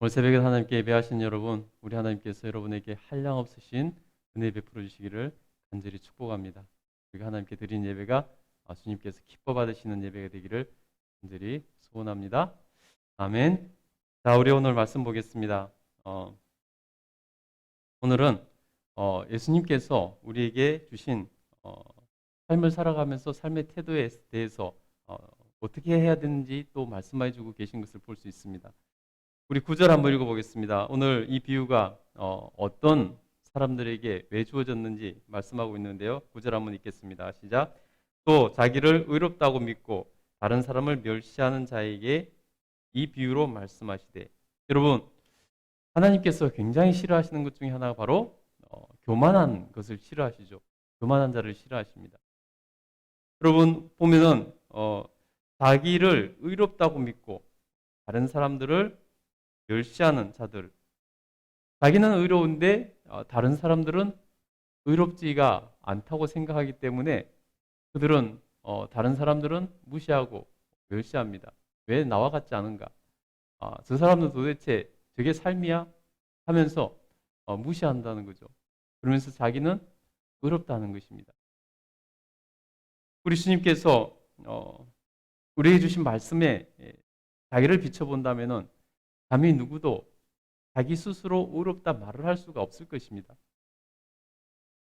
오늘 새벽에 하나님께 예배하신 여러분, 우리 하나님께서 여러분에게 한량없으신 은혜 베풀어 주시기를 간절히 축복합니다. 우리가 하나님께 드린 예배가 주님께서 기뻐 받으시는 예배가 되기를 간절히 소원합니다. 아멘. 자, 우리 오늘 말씀 보겠습니다. 오늘은 예수님께서 우리에게 주신 삶을 살아가면서 삶의 태도에 대해서 어떻게 해야 되는지 또 말씀해 주고 계신 것을 볼 수 있습니다. 우리 9절 한번 읽어보겠습니다. 오늘 이 비유가 어떤 사람들에게 왜 주어졌는지 말씀하고 있는데요. 9절 한번 읽겠습니다. 시작. 또 자기를 의롭다고 믿고 다른 사람을 멸시하는 자에게 이 비유로 말씀하시되. 여러분, 하나님께서 굉장히 싫어하시는 것 중에 하나가 바로 교만한 것을 싫어하시죠. 교만한 자를 싫어하십니다. 여러분 보면은 자기를 의롭다고 믿고 다른 사람들을 멸시하는 자들, 자기는 의로운데 다른 사람들은 의롭지가 않다고 생각하기 때문에 그들은 다른 사람들은 무시하고 멸시합니다. 왜 나와 같지 않은가? 저 사람은 도대체 저게 삶이야? 하면서 무시한다는 거죠. 그러면서 자기는 의롭다는 것입니다. 우리 주님께서 우리에게 주신 말씀에 자기를 비춰본다면은 감히 누구도 자기 스스로 의롭다 말을 할 수가 없을 것입니다.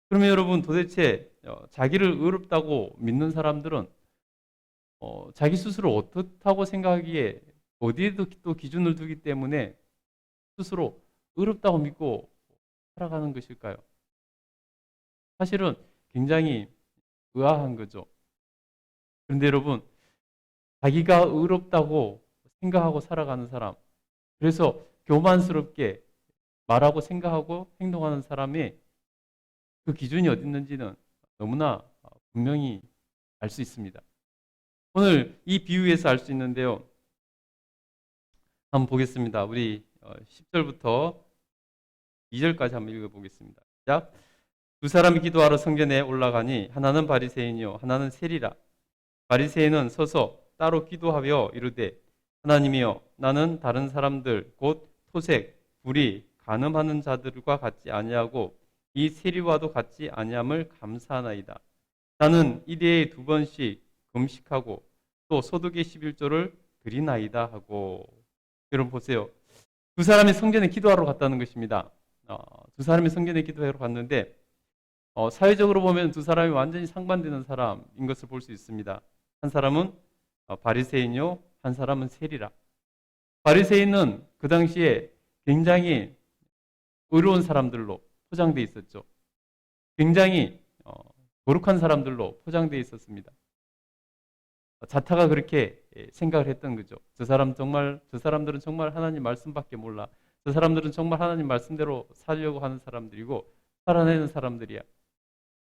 그러면 여러분 도대체 자기를 의롭다고 믿는 사람들은 자기 스스로 어떻다고 생각하기에 어디에 또 기준을 두기 때문에 스스로 의롭다고 믿고 살아가는 것일까요? 사실은 굉장히 의아한 거죠. 그런데 여러분, 자기가 의롭다고 생각하고 살아가는 사람, 그래서 교만스럽게 말하고 생각하고 행동하는 사람의 그 기준이 어디 있는지는 너무나 분명히 알 수 있습니다. 오늘 이 비유에서 알 수 있는데요. 한번 보겠습니다. 우리 10절부터 2절까지 한번 읽어보겠습니다. 시작. 두 사람이 기도하러 성전에 올라가니 하나는 바리새인이요 하나는 세리라. 바리새인은 서서 따로 기도하여 이르되 하나님이여 나는 다른 사람들 곧 토색, 불의, 간음하는 자들과 같지 아니하고 이 세리와도 같지 아니함을 감사하나이다. 나는 일회에 2번씩 금식하고 또 소득의 11조를 드리나이다 하고. 여러분 보세요. 두 사람이 성전에 기도하러 갔다는 것입니다. 두 사람이 성전에 기도하러 갔는데 사회적으로 보면 두 사람이 완전히 상반되는 사람인 것을 볼 수 있습니다. 한 사람은 바리새인이요, 한 사람은 세리라. 바리새인은 그 당시에 굉장히 의로운 사람들로 포장되어 있었죠. 굉장히 거룩한 사람들로 포장되어 있었습니다. 자타가 그렇게 생각을 했던 거죠. 저 사람들은 정말 하나님 말씀밖에 몰라. 저 사람들은 정말 하나님 말씀대로 살려고 하는 사람들이고 살아내는 사람들이야.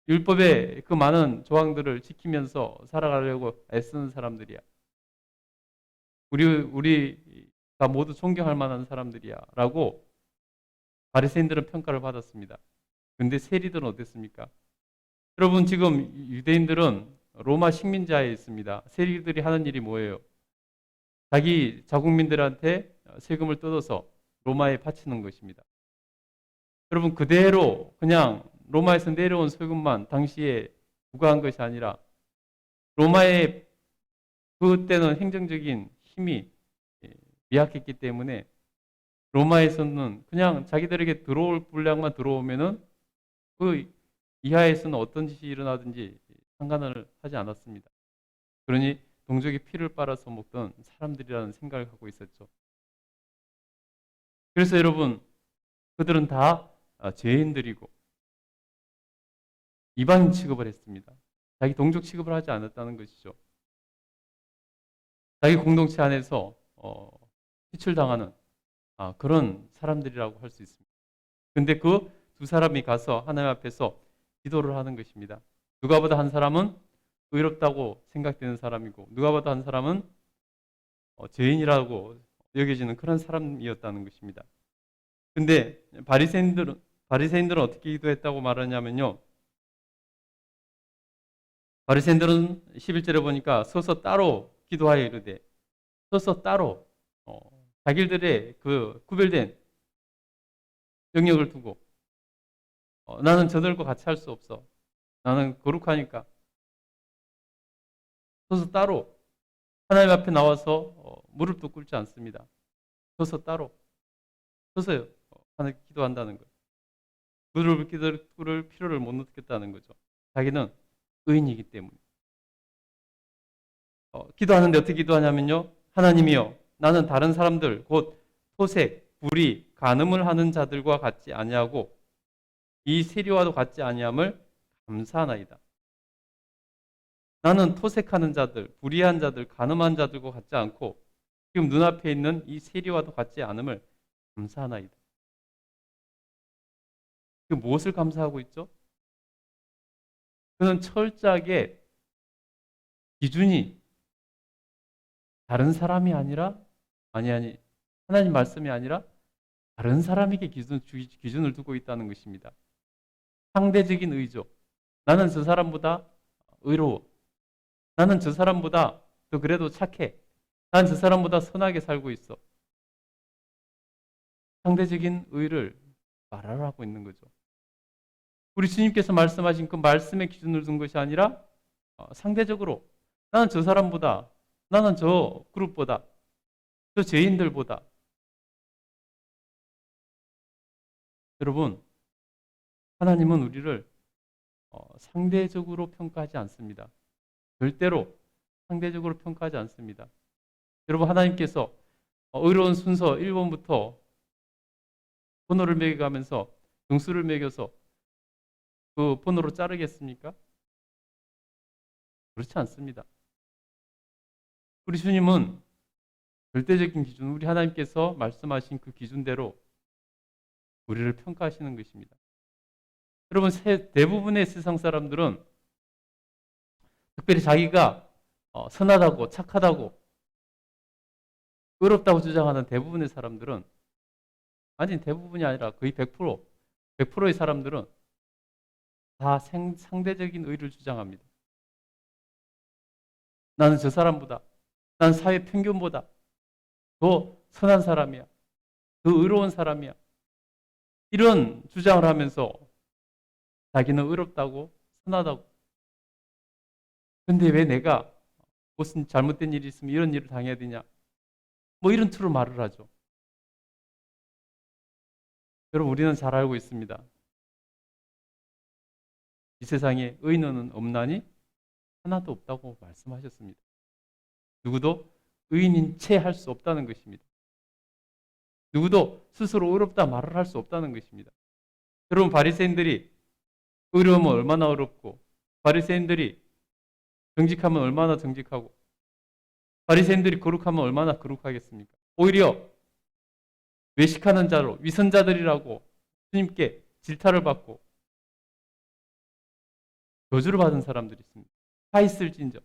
율법의 그 많은 조항들을 지키면서 살아가려고 애쓰는 사람들이야. 우리가 모두 존경할 만한 사람들이야. 라고 바리새인들은 평가를 받았습니다. 그런데 세리들은 어땠습니까? 여러분 지금 유대인들은 로마 식민지하에 있습니다. 세리들이 하는 일이 뭐예요? 자기 자국민들한테 세금을 뜯어서 로마에 바치는 것입니다. 여러분 그대로 그냥 로마에서 내려온 세금만 당시에 부과한 것이 아니라 로마의 그때는 행정적인 힘이 미약했기 때문에 로마에서는 그냥 자기들에게 들어올 분량만 들어오면은 그 이하에서는 어떤 짓이 일어나든지 상관을 하지 않았습니다. 그러니 동족의 피를 빨아서 먹던 사람들이라는 생각을 갖고 있었죠. 그래서 여러분 그들은 다 죄인들이고 이방인 취급을 했습니다. 자기 동족 취급을 하지 않았다는 것이죠. 자기 공동체 안에서 피출당하는 그런 사람들이라고 할 수 있습니다. 근데 그 두 사람이 가서 하나님 앞에서 기도를 하는 것입니다. 누가 보다 한 사람은 의롭다고 생각되는 사람이고 누가 보다 한 사람은 죄인이라고 여겨지는 그런 사람이었다는 것입니다. 근데 바리새인들은 어떻게 기도했다고 말하냐면요. 바리새인들은 11절에 보니까 서서 따로 기도하여 이르되, 서서 따로 자기들의 그 구별된 영역을 두고 나는 저들과 같이 할 수 없어. 나는 거룩하니까. 서서 따로 하나님 앞에 나와서 무릎도 꿇지 않습니다. 서서 따로 서서요. 하나님 기도한다는 거예요. 무릎을 꿇을 필요를 못 느꼈다는 거죠. 자기는 의인이기 때문에. 기도하는데 어떻게 기도하냐면요. 하나님이여, 나는 다른 사람들 곧 토색, 불의, 간음을 하는 자들과 같지 아니하고 이 세리와도 같지 아니함을 감사하나이다. 나는 토색하는 자들, 불의한 자들, 간음한 자들과 같지 않고 지금 눈앞에 있는 이 세리와도 같지 않음을 감사하나이다. 지금 무엇을 감사하고 있죠? 그는 철저하게 기준이 다른 사람이 아니라 아니 하나님 말씀이 아니라 다른 사람에게 기준을 두고 있다는 것입니다. 상대적인 의죠. 나는 저 사람보다 의로워. 나는 저 사람보다 더 그래도 착해. 난 저 사람보다 선하게 살고 있어. 상대적인 의를 말하라고 있는 거죠. 우리 주님께서 말씀하신 그 말씀의 기준을 둔 것이 아니라 상대적으로 나는 저 사람보다, 나는 저 그룹보다, 저 죄인들보다. 여러분, 하나님은 우리를 상대적으로 평가하지 않습니다. 절대로 상대적으로 평가하지 않습니다. 여러분, 하나님께서 의로운 순서 1번부터 번호를 매겨가면서 등수를 매겨서 그 번호로 자르겠습니까? 그렇지 않습니다. 우리 주님은 절대적인 기준, 우리 하나님께서 말씀하신 그 기준대로 우리를 평가하시는 것입니다. 여러분, 대부분의 세상 사람들은 특별히 자기가 선하다고 착하다고 의롭다고 주장하는 대부분의 사람들은 아니 대부분이 아니라 거의 100%의 사람들은 다 상대적인 의를 주장합니다. 나는 저 사람보다, 난 사회 평균보다 더 선한 사람이야. 더 의로운 사람이야. 이런 주장을 하면서 자기는 의롭다고 선하다고. 근데 왜 내가 무슨 잘못된 일이 있으면 이런 일을 당해야 되냐? 뭐 이런 투로 말을 하죠. 여러분, 우리는 잘 알고 있습니다. 이 세상에 의인은 없나니 하나도 없다고 말씀하셨습니다. 누구도 의인인 채 할 수 없다는 것입니다. 누구도 스스로 의롭다 말을 할 수 없다는 것입니다. 여러분, 바리새인들이 의로우면 얼마나 어렵고, 바리새인들이 정직하면 얼마나 정직하고, 바리새인들이 거룩하면 얼마나 거룩하겠습니까? 오히려 외식하는 자로 위선자들이라고 주님께 질타를 받고 저주를 받은 사람들이 있습니다. 다 있을진저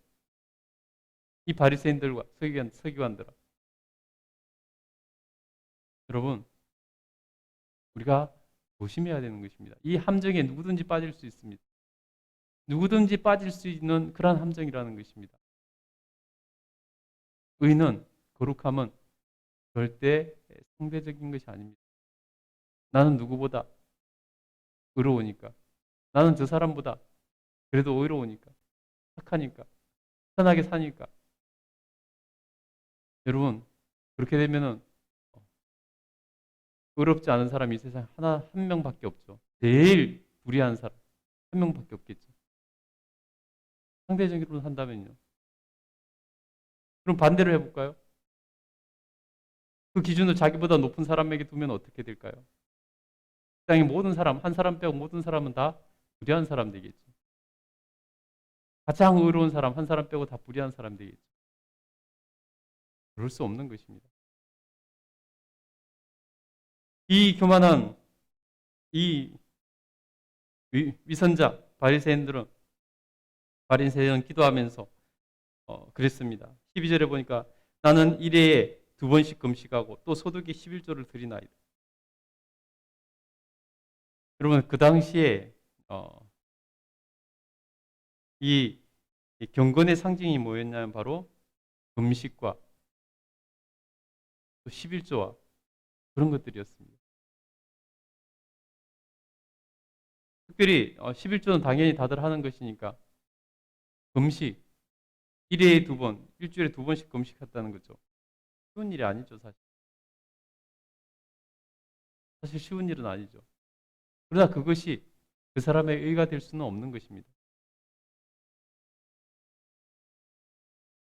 이 바리새인들과 서기관들아, 여러분, 우리가 조심해야 되는 것입니다. 이 함정에 누구든지 빠질 수 있습니다. 누구든지 빠질 수 있는 그러한 함정이라는 것입니다. 의는, 거룩함은 절대 상대적인 것이 아닙니다. 나는 누구보다 의로우니까, 나는 저 사람보다 그래도 의로우니까, 착하니까, 편하게 사니까. 여러분, 그렇게 되면은 의롭지 않은 사람이 이 세상에 한 명밖에 없죠. 제일 불의한 사람 한 명밖에 없겠죠. 상대적으로 한다면요. 그럼 반대로 해볼까요? 그 기준을 자기보다 높은 사람에게 두면 어떻게 될까요? 세상의 모든 사람, 한 사람 빼고 모든 사람은 다 불의한 사람 되겠죠. 가장 의로운 사람, 한 사람 빼고 다 불의한 사람 되겠죠. 그럴 수 없는 것입니다. 이 교만한 이 위선자 바리새인들은 기도하면서 그랬습니다. 12절에 보니까 나는 일회에 2번씩 금식하고 또 소득의 11조를 드리나이다. 여러분, 그 당시에 이 경건의 상징이 뭐였냐면 바로 금식과 또 11조와 그런 것들이었습니다. 특별히 11조는 당연히 다들 하는 것이니까 금식, 1회에 2번, 일주일에 2번씩 금식했다는 거죠. 쉬운 일이 아니죠, 사실. 사실 쉬운 일은 아니죠. 그러나 그것이 그 사람의 의가 될 수는 없는 것입니다.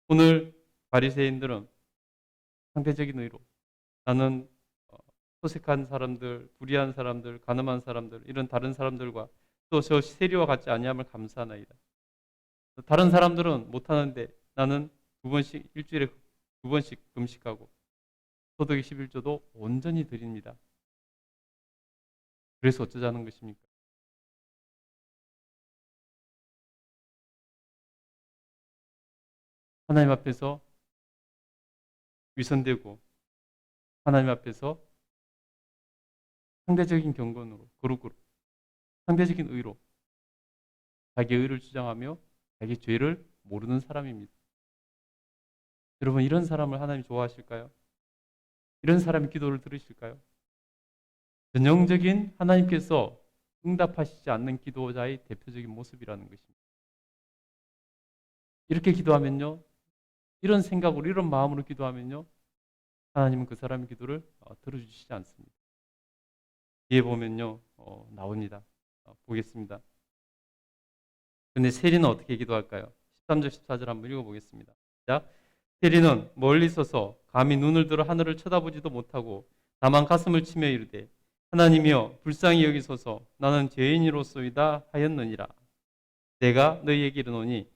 오늘 바리새인들은 상대적인 의로 나는 소색한 사람들, 불의한 사람들, 가늠한 사람들 이런 다른 사람들과 또 저 세리와 같지 아니함을 감사하나이다. 다른 사람들은 못하는데 나는 2번씩 일주일에 2번씩 금식하고 소득의 11조도 온전히 드립니다. 그래서 어쩌자는 것입니까? 하나님 앞에서 위선되고 하나님 앞에서 상대적인 경건으로 거룩으로 상대적인 의로 자기의 의를 주장하며 자기 죄를 모르는 사람입니다. 여러분 이런 사람을 하나님 좋아하실까요? 이런 사람의 기도를 들으실까요? 전형적인 하나님께서 응답하시지 않는 기도자의 대표적인 모습이라는 것입니다. 이렇게 기도하면요. 이런 생각으로 이런 마음으로 기도하면요. 하나님은 그 사람의 기도를 들어주시지 않습니다. 뒤에 보면요. 나옵니다. 보겠습니다. 근데 세리는 어떻게 기도할까요? 13절 14절 한번 읽어보겠습니다. 자, 세리는 멀리 서서 감히 눈을 들어 하늘을 쳐다보지도 못하고 다만 가슴을 치며 이르되 하나님이여 불쌍히 여기소서 나는 죄인이로소이다 하였느니라. 내가 너희에게 이르노니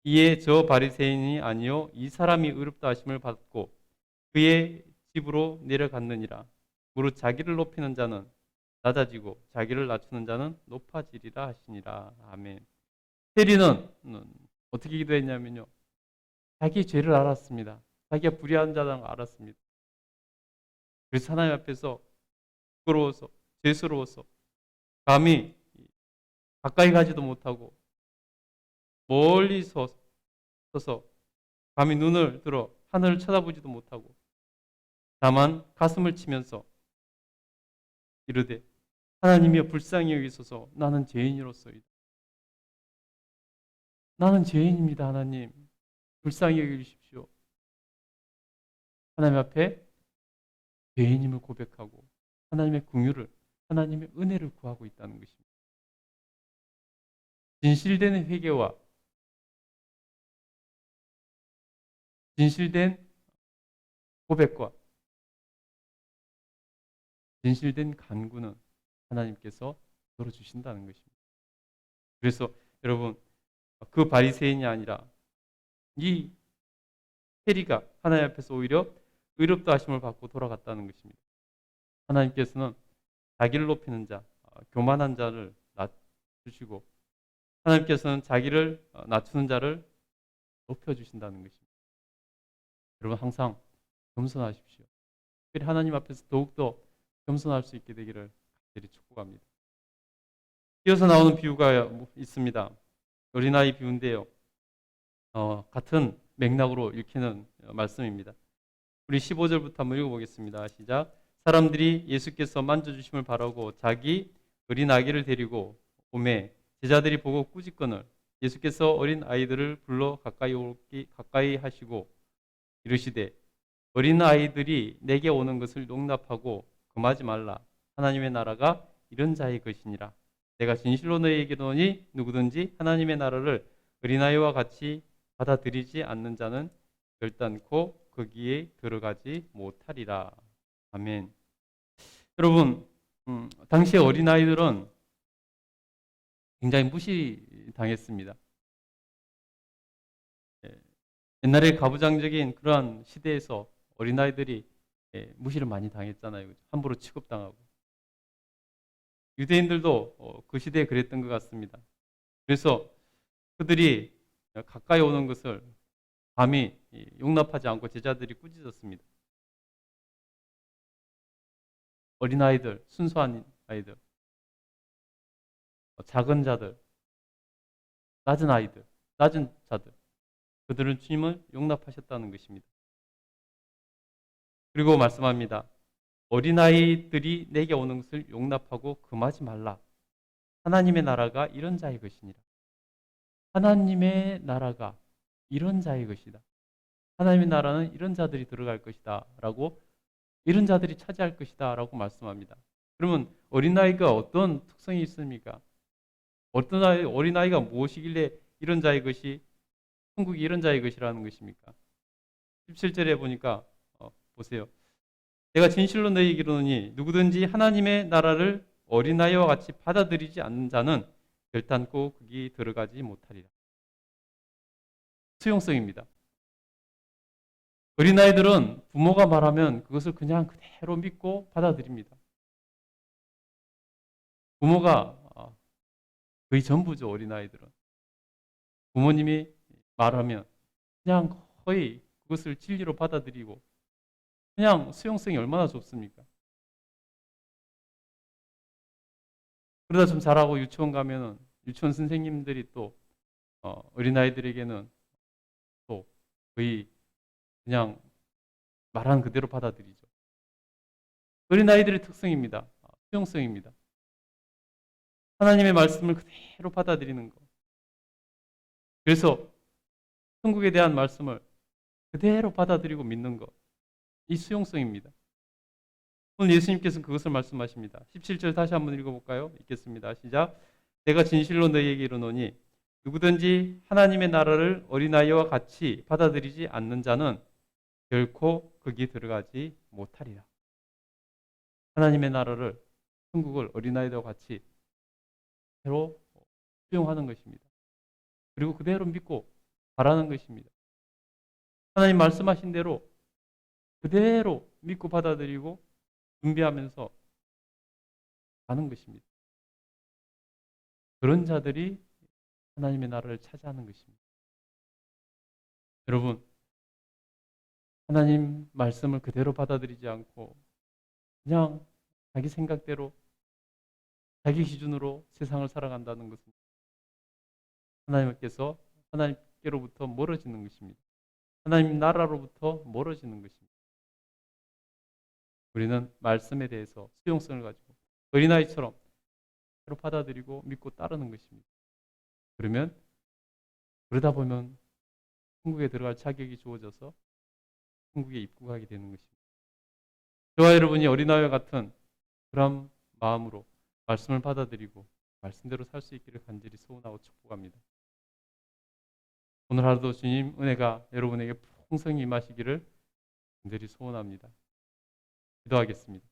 이에 저 바리새인이 아니요 이 사람이 의롭다 하심을 받고 그의 집으로 내려갔느니라. 무릇 자기를 높이는 자는 낮아지고 자기를 낮추는 자는 높아지리라 하시니라. 아멘. 세리는 어떻게 기도했냐면요. 자기 죄를 알았습니다. 자기가 불의한 자라는 걸 알았습니다. 그래서 하나님 앞에서 부끄러워서 죄스러워서 감히 가까이 가지도 못하고 멀리 서서 감히 눈을 들어 하늘을 쳐다보지도 못하고 다만 가슴을 치면서 이르되 하나님이여 불쌍히 여기소서 나는 죄인으로서이다. 나는 죄인입니다. 하나님 불쌍히 여기십시오. 하나님 앞에 죄인임을 고백하고 하나님의 긍휼을 하나님의 은혜를 구하고 있다는 것입니다. 진실된 회개와 진실된 고백과 진실된 간구는 하나님께서 들어주신다는 것입니다. 그래서 여러분 그 바리새인이 아니라 이 세리가 하나님 앞에서 오히려 의롭다 하심을 받고 돌아갔다는 것입니다. 하나님께서는 자기를 높이는 자, 교만한 자를 낮추시고 하나님께서는 자기를 낮추는 자를 높여주신다는 것입니다. 여러분 항상 겸손하십시오. 특별히 하나님 앞에서 더욱더 겸손할 수 있게 되기를 간절히 축복합니다. 이어서 나오는 비유가 있습니다. 어린아이 비유인데요. 같은 맥락으로 읽히는 말씀입니다. 우리 15절부터 한번 읽어보겠습니다. 시작. 사람들이 예수께서 만져주심을 바라고 자기 어린 아기를 데리고 오매 제자들이 보고 꾸짖거늘 예수께서 어린 아이들을 불러 가까이 하시고 이르시되 어린 아이들이 내게 오는 것을 용납하고 금하지 말라. 하나님의 나라가 이런 자의 것이니라. 내가 진실로 너희에게 이르노니 누구든지 하나님의 나라를 어린아이와 같이 받아들이지 않는 자는 결단코 거기에 들어가지 못하리라. 아멘. 여러분, 당시 어린아이들은 굉장히 무시당했습니다. 옛날에 가부장적인 그러한 시대에서 어린아이들이 무시를 많이 당했잖아요. 함부로 취급당하고. 유대인들도 그 시대에 그랬던 것 같습니다. 그래서 그들이 가까이 오는 것을 감히 용납하지 않고 제자들이 꾸짖었습니다. 어린아이들, 순수한 아이들, 작은 자들, 낮은 아이들, 낮은 자들, 그들은 주님을 용납하셨다는 것입니다. 그리고 말씀합니다. 어린아이들이 내게 오는 것을 용납하고 금하지 말라. 하나님의 나라가 이런 자의 것이니라. 하나님의 나라가 이런 자의 것이다. 하나님의 나라는 이런 자들이 들어갈 것이다. 라고, 이런 자들이 차지할 것이다. 라고 말씀합니다. 그러면 어린아이가 어떤 특성이 있습니까? 어린아이가 무엇이길래 이런 자의 것이, 천국이 이런 자의 것이라는 것입니까? 17절에 보니까, 보세요. 내가 진실로 너희에게 이르노니 누구든지 하나님의 나라를 어린아이와 같이 받아들이지 않는 자는 결단코 거기 들어가지 못하리라. 수용성입니다. 어린아이들은 부모가 말하면 그것을 그냥 그대로 믿고 받아들입니다. 부모가 거의 전부죠, 어린아이들은. 부모님이 말하면 그냥 거의 그것을 진리로 받아들이고 그냥 수용성이 얼마나 좋습니까? 그러다 좀 자라고 유치원 가면은 유치원 선생님들이 또 어린아이들에게는 또 거의 그냥 말하는 그대로 받아들이죠. 어린아이들의 특성입니다. 수용성입니다. 하나님의 말씀을 그대로 받아들이는 것. 그래서 천국에 대한 말씀을 그대로 받아들이고 믿는 것. 이 수용성입니다. 오늘 예수님께서는 그것을 말씀하십니다. 17절 다시 한번 읽어볼까요? 읽겠습니다. 시작. 내가 진실로 너희에게 이르노니 누구든지 하나님의 나라를 어린아이와 같이 받아들이지 않는 자는 결코 거기 들어가지 못하리라. 하나님의 나라를, 천국을 어린아이들과 같이 그대로 수용하는 것입니다. 그리고 그대로 믿고 바라는 것입니다. 하나님 말씀하신 대로 그대로 믿고 받아들이고 준비하면서 가는 것입니다. 그런 자들이 하나님의 나라를 차지하는 것입니다. 여러분, 하나님 말씀을 그대로 받아들이지 않고 그냥 자기 생각대로 자기 기준으로 세상을 살아간다는 것은 하나님께로부터 멀어지는 것입니다. 하나님 나라로부터 멀어지는 것입니다. 우리는 말씀에 대해서 수용성을 가지고 어린아이처럼 바로 받아들이고 믿고 따르는 것입니다. 그러다 보면 천국에 들어갈 자격이 주어져서 천국에 입국하게 되는 것입니다. 저와 여러분이 어린아이와 같은 그런 마음으로 말씀을 받아들이고 말씀대로 살 수 있기를 간절히 소원하고 축복합니다. 오늘 하루도 주님 은혜가 여러분에게 풍성히 임하시기를 간절히 소원합니다. 기도하겠습니다.